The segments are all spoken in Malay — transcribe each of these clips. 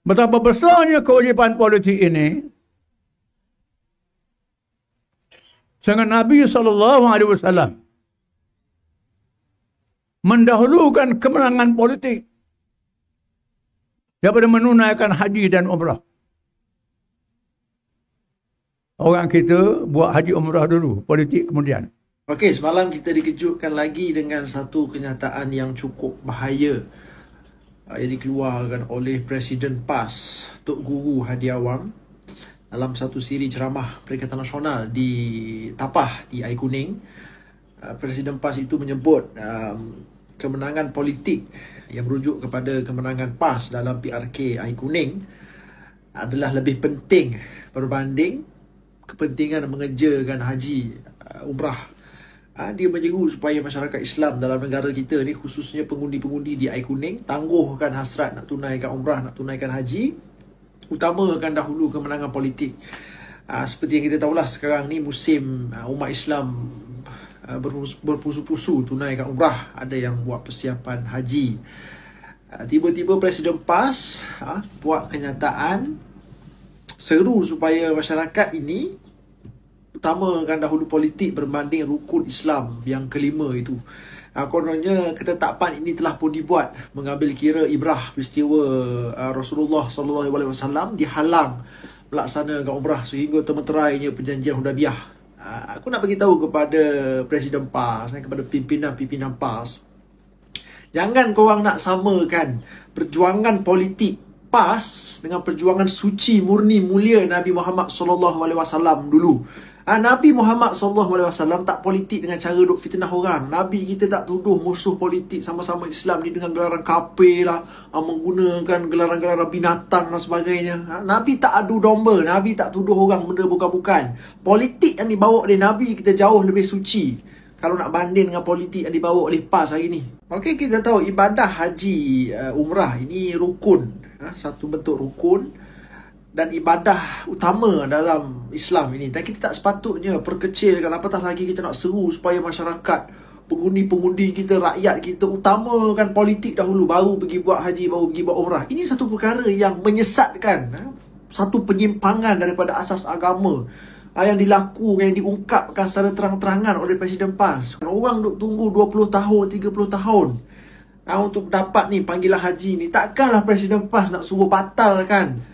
Betapa besarnya kewajipan politik ini, sehingga Nabi SAW mendahulukan kemenangan politik daripada menunaikan haji dan umrah. Orang kita buat haji umrah dulu, politik kemudian. Okey, semalam kita dikejutkan lagi dengan satu kenyataan yang cukup bahaya yang dikeluarkan oleh Presiden PAS, Tok Guru Hadi Awang, dalam satu siri ceramah Perikatan Nasional di Tapah di Air Kuning. Presiden PAS itu menyebut kemenangan politik yang merujuk kepada kemenangan PAS dalam PRK Air Kuning adalah lebih penting berbanding kepentingan mengerjakan haji umrah. Dia menyeru supaya masyarakat Islam dalam negara kita ni, khususnya pengundi-pengundi di Air Kuning, tangguhkan hasrat nak tunaikan umrah, nak tunaikan haji, utamakan dahulu kemenangan politik. Seperti yang kita tahulah, sekarang ni musim umat Islam berpusu-pusu tunaikan umrah, ada yang buat persiapan haji. Tiba-tiba Presiden PAS buat kenyataan seru supaya masyarakat ini utamakan dahulu politik berbanding rukun Islam yang kelima itu. Kononnya ketetapan ini telah pun dibuat mengambil kira ibrah peristiwa Rasulullah SAW dihalang melaksanakan umrah sehingga termeterainya perjanjian Hudaybiyah. Aku nak bagi tahu kepada Presiden PAS, kepada pimpinan-pimpinan PAS, jangan korang nak samakan perjuangan politik PAS dengan perjuangan suci murni mulia Nabi Muhammad SAW dulu. Nabi Muhammad SAW tak politik dengan cara duk fitnah orang. Nabi kita tak tuduh musuh politik sama-sama Islam ni dengan gelaran kafir lah, menggunakan gelaran-gelaran binatang dan sebagainya. Nabi tak adu domba, Nabi tak tuduh orang benda bukan-bukan. Politik yang dibawa oleh Nabi kita jauh lebih suci kalau nak banding dengan politik yang dibawa oleh PAS hari ni. Okey, kita tahu ibadah haji umrah ini rukun, satu bentuk rukun dan ibadah utama dalam Islam ini, dan kita tak sepatutnya perkecilkan. Apatah lagi kita nak seru supaya masyarakat, pengundi-pengundi kita, rakyat kita utamakan politik dahulu, baru pergi buat haji, baru pergi buat umrah. Ini satu perkara yang menyesatkan, satu penyimpangan daripada asas agama yang dilakukan, yang diungkapkan secara terang-terangan oleh Presiden PAS. Orang duk tunggu 20 tahun, 30 tahun untuk dapat ni panggilan haji ni. Takkanlah Presiden PAS nak suruh batalkan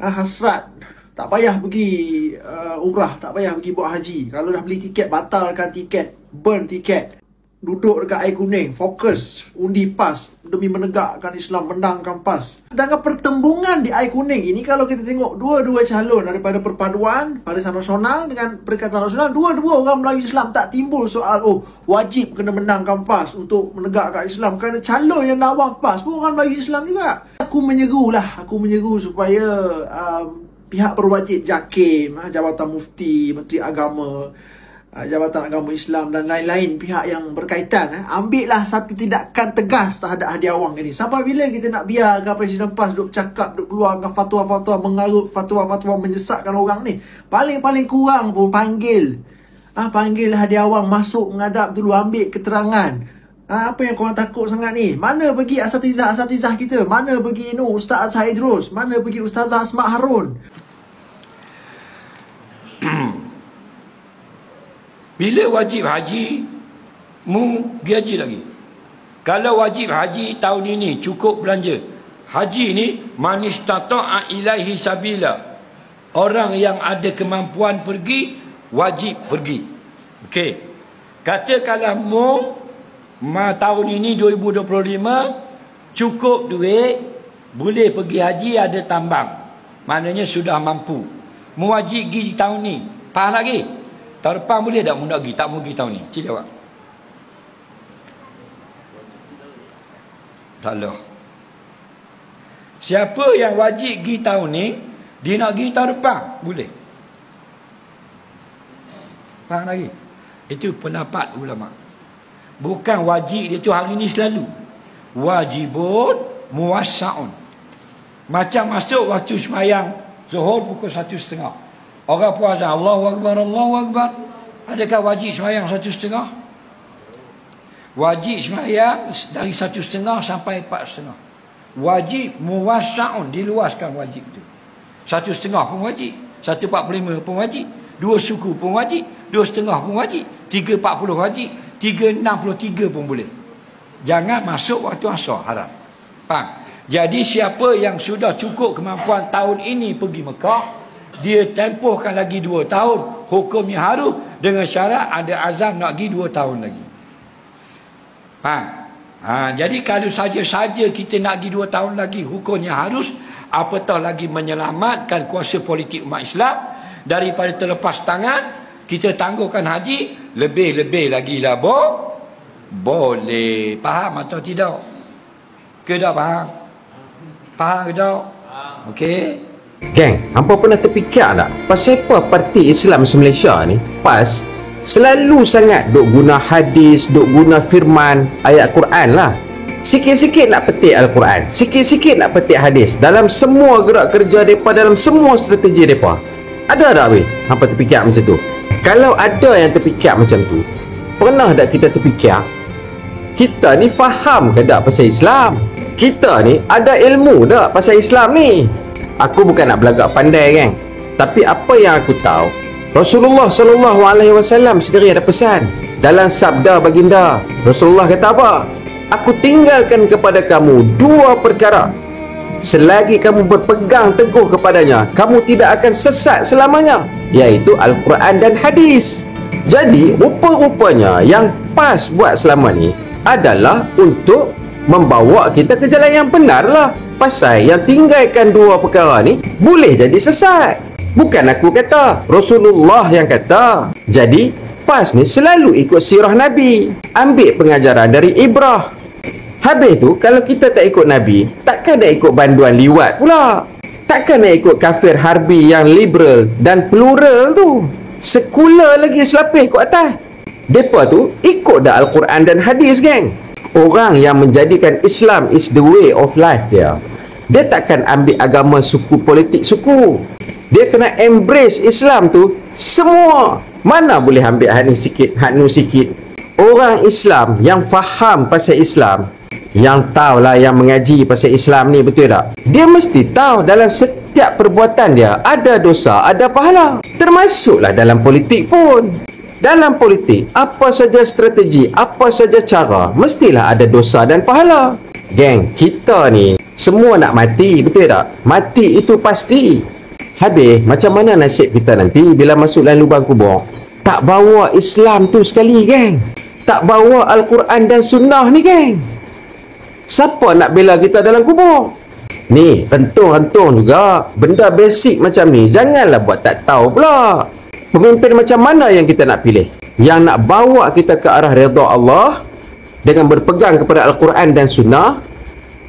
hasrat, tak payah pergi umrah, tak payah pergi buat haji. Kalau dah beli tiket, batalkan tiket, burn tiket, duduk dekat Air Kuning, fokus undi PAS demi menegakkan Islam, menangkan PAS. Sedangkan pertembungan di Air Kuning ini, kalau kita tengok dua-dua calon daripada Perpaduan Barisan Nasional dengan Perikatan Nasional, dua-dua orang Melayu Islam, tak timbul soal wajib kena menangkan PAS untuk menegakkan Islam, kerana calon yang nawang PAS pun orang Melayu Islam juga. Aku menyeru supaya pihak berwajib JAKIM, Jabatan Mufti, Menteri Agama, Jabatan Agama Islam dan lain-lain pihak yang berkaitan, ambillah satu tindakan tegas terhadap Hadi Awang ini. Sampai bila kita nak biarkan Presiden PAS duk cakap, duk keluarkan fatwa-fatwa, mengarut fatwa-fatwa menyesatkan orang ni? Paling-paling kurang pun panggil Hadi Awang masuk menghadap dulu, ambil keterangan. Apa yang korang takut sangat ni? Mana pergi asatizah kita? Mana pergi Ustaz Azhar Idrus? Mana pergi Ustazah Asma Harun? Bila wajib haji, mu pergi haji lagi. Kalau wajib haji tahun ini cukup belanja. Haji ni man istata'a ilaihi sabila. Orang yang ada kemampuan pergi, wajib pergi. Okey. Katakanlah mu tahun ini 2025 cukup duit, boleh pergi haji, ada tambang, maknanya sudah mampu. Mu wajib pergi tahun ni, faham lagi? Tahun depan boleh tak mu nak pergi? Tak mu pergi tahun ni? Cik jawab. Tak lah. Siapa yang wajib pergi tahun ni, dia nak pergi tahun depan, boleh. Faham lagi? Itu pendapat ulama. Bukan wajib dia tu hari ni selalu. Wajibun muwassa'un. Macam masuk waktu sembahyang Zuhur pukul 1:30. Orang puasa Allahu Akbar, Allahu Akbar. Adakah wajib sembahyang 1:30? Wajib sembahyang dari 1:30 sampai 4:30. wajib muwassa'un, diluaskan wajib itu. 1/2 pun wajib, 1/45 pun wajib, 2 suku pun wajib, 2/2 pun wajib, 3/40 wajib, 3/63 pun boleh. Jangan masuk waktu asar, haram. Faham? Jadi siapa yang sudah cukup kemampuan tahun ini pergi Mekah, dia tempohkan lagi 2 tahun, hukumnya harus, dengan syarat ada azam nak pergi 2 tahun lagi. Faham? Jadi kalau saja-saja kita nak pergi 2 tahun lagi, hukumnya harus, apatah lagi menyelamatkan kuasa politik umat Islam daripada terlepas tangan, kita tangguhkan haji, lebih-lebih lagi lah boleh. Faham atau tidak? Ke tak faham? Faham ke tak? Okey. Geng, hampa pernah terfikir tak pasal apa parti Islam Malaysia ni PAS selalu sangat duk guna hadis, duk guna firman ayat Quran lah. Sikit-sikit nak petik Al-Quran, sikit-sikit nak petik hadis dalam semua gerak kerja mereka, dalam semua strategi mereka. Ada tak weh hampa terfikir macam tu? Kalau ada yang terfikir macam tu, pernah tak kita terfikir kita ni faham ke tak pasal Islam? Kita ni ada ilmu tak pasal Islam ni? Aku bukan nak belagak pandai kan, tapi apa yang aku tahu, Rasulullah SAW sendiri ada pesan dalam sabda baginda. Rasulullah kata apa? Aku tinggalkan kepada kamu 2 perkara, selagi kamu berpegang teguh kepadanya, kamu tidak akan sesat selamanya, iaitu Al-Quran dan hadis. Jadi rupa-rupanya yang PAS buat selama ni adalah untuk membawa kita ke jalan yang benar lah. Pasal yang tinggalkan 2 perkara ni boleh jadi sesat. Bukan aku kata, Rasulullah yang kata. Jadi PAS ni selalu ikut sirah Nabi, ambil pengajaran dari Ibrah. Habis tu kalau kita tak ikut Nabi, takkan nak ikut banduan liwat pula, takkan nak ikut kafir harbi yang liberal dan plural tu, sekular lagi selapis kot atas. Mereka tu ikut dah Al-Quran dan hadis, geng. Orang yang menjadikan Islam is the way of life dia takkan ambil agama suku, politik suku. Dia kena embrace Islam tu semua. Mana boleh ambil hak ni sikit, hak nu sikit. Orang Islam yang faham pasal Islam, yang tahulah, yang mengaji pasal Islam ni, betul tak? Dia mesti tahu dalam setiap perbuatan dia ada dosa, ada pahala. Termasuklah dalam politik pun. Dalam politik, apa saja strategi, apa saja cara, mestilah ada dosa dan pahala. Geng, kita ni semua nak mati, betul tak? Mati itu pasti. Habis, macam mana nasib kita nanti bila masuk dalam lubang kubur? Tak bawa Islam tu sekali, geng. Tak bawa Al-Quran dan Sunnah ni, geng. Siapa nak bela kita dalam kubur? Ni, rentung-rentung juga. Benda basic macam ni, janganlah buat tak tahu pula. Pemimpin macam mana yang kita nak pilih? Yang nak bawa kita ke arah redha Allah dengan berpegang kepada Al-Quran dan Sunnah,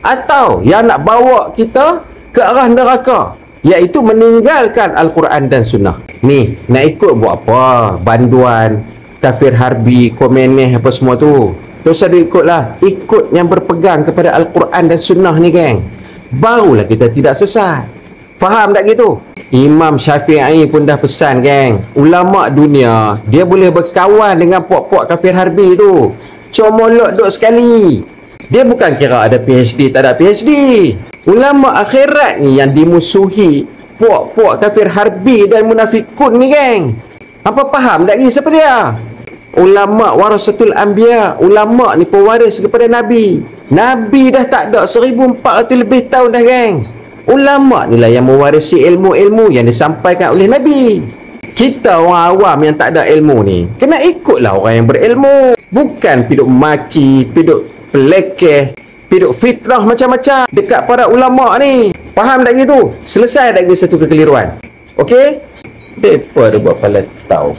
atau yang nak bawa kita ke arah neraka, iaitu meninggalkan Al-Quran dan Sunnah? Ni, nak ikut buat apa? Banduan, kafir harbi, komeneh apa semua tu. Tak usah ikutlah. Ikut yang berpegang kepada Al-Quran dan Sunnah ni, geng. Barulah kita tidak sesat. Faham tak gitu? Imam Syafi'i pun dah pesan, geng. Ulama dunia, dia boleh berkawan dengan puak-puak kafir harbi tu. Comolok duk sekali. Dia bukan kira ada PhD, tak ada PhD. Ulama akhirat ni yang dimusuhi puak-puak kafir harbi dan munafikun ni, geng. Apa faham tak siapa dia? Ulama warasatul anbiya. Ulama ni pewaris kepada Nabi. Nabi dah tak ada 1400 lebih tahun dah, geng. Ulama ni lah yang mewarisi ilmu-ilmu yang disampaikan oleh Nabi. Kita orang awam yang tak ada ilmu ni, kena ikutlah orang yang berilmu. Bukan piduk maki, piduk pelekeh, piduk fitrah macam-macam dekat para ulama ni. Faham tak gitu? Selesai tak gitu satu kekeliruan? Okey? Mereka tu buat pala tahu.